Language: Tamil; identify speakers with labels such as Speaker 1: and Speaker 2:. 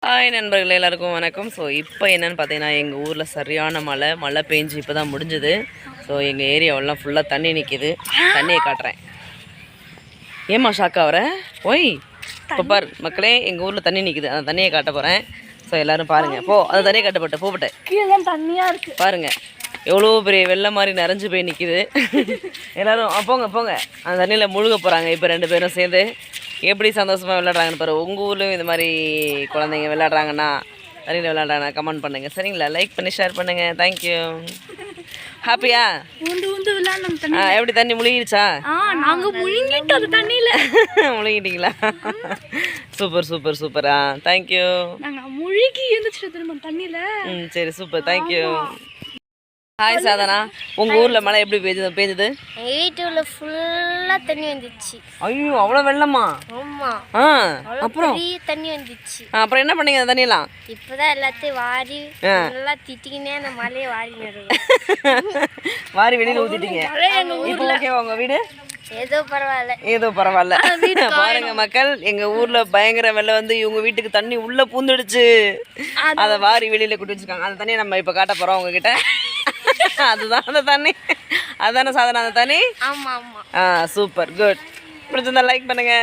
Speaker 1: ஹாய் நண்பர்களே, எல்லாருக்கும் வணக்கம். ஸோ இப்போ என்னென்னு பார்த்தீங்கன்னா, எங்கள் ஊரில் சரியான மழை பெஞ்சு இப்போ தான் முடிஞ்சுது. ஸோ எங்கள் ஏரியாவெல்லாம் ஃபுல்லாக தண்ணி நிற்கிது. தண்ணியை காட்டுறேன். ஏம்மா ஷாக் ஆகிற? ஓய் இப்போ பார் மக்களே, எங்கள் ஊரில் தண்ணி நிற்கிது. அந்த தண்ணியை காட்ட போகிறேன். ஸோ எல்லோரும் பாருங்கள். அந்த தண்ணியை கட்டப்பட்டு போகப்பட்டேன்
Speaker 2: கீழே தண்ணியாக இருக்குது
Speaker 1: பாருங்கள். எவ்வளோ பெரிய வெள்ளை மாதிரி நிறைஞ்சு போய் நிற்கிது. எல்லோரும் போங்க அந்த தண்ணியில் முழுக போகிறாங்க. இப்போ 2 பேரும் சேர்ந்து எப்படி சந்தோஷமாக விளையாடுறாங்கன்னு பாரு. உங்கள் ஊர்லேயும் இது மாதிரி குழந்தைங்க விளையாடுறாங்கன்னா, தண்ணியில் விளையாடுறாங்கன்னா கமெண்ட் பண்ணுங்கள் சரிங்களா? லைக் பண்ணி ஷேர் பண்ணுங்கள். தேங்க்யூ. ஹாப்பியா? எப்படி தண்ணி முழுகிடுச்சா?
Speaker 2: நாங்கள் முழுங்கிட்டோம் தண்ணியில்.
Speaker 1: முழுங்கிட்டீங்களா? சூப்பர். தேங்க்யூ.
Speaker 2: நாங்கள் முழுகி இருந்துச்சு தண்ணியில்.
Speaker 1: சரி சூப்பர், தேங்க்யூ. ஹாய் சாதனா, உங்கள் ஊரில் மழை எப்படி பெய்யுது?
Speaker 3: எங்கள் வீட்டுல ஃபுல்லாக தண்ணி வந்துச்சு.
Speaker 1: ஐயோ அவ்வளோ வெள்ளமா?
Speaker 3: ஆமாம். அப்புறம் தண்ணி வந்துச்சு.
Speaker 1: அப்புறம் என்ன பண்ணீங்க அந்த தண்ணியெல்லாம்?
Speaker 3: இப்போதான் எல்லாத்தையும் வாரி நல்லா திட்டிக்கினே அந்த மலையை வாரி நடுவேன்.
Speaker 1: வாரி வெளியில் ஊற்றிட்டீங்க. இப்போ ஓகேவா உங்கள் வீடு?
Speaker 3: ஏதோ
Speaker 1: பரவாயில்ல. பாருங்க மக்கள், எங்க ஊர்ல பயங்கர வெள்ளம் வந்து இவங்க வீட்டுக்கு தண்ணி உள்ள பூந்துடுச்சு. அதை வாரி வெளியில கூட்டி வச்சிருக்காங்க. அந்த தண்ணியை நம்ம இப்ப காட்ட போறோம் உங்ககிட்ட. அதுதான் அந்த தண்ணி. அதுதானே சாதனை அந்த தண்ணி?
Speaker 3: ஆமா.
Speaker 1: Super, good. பிடிச்சிருந்தா லைக் பண்ணுங்க.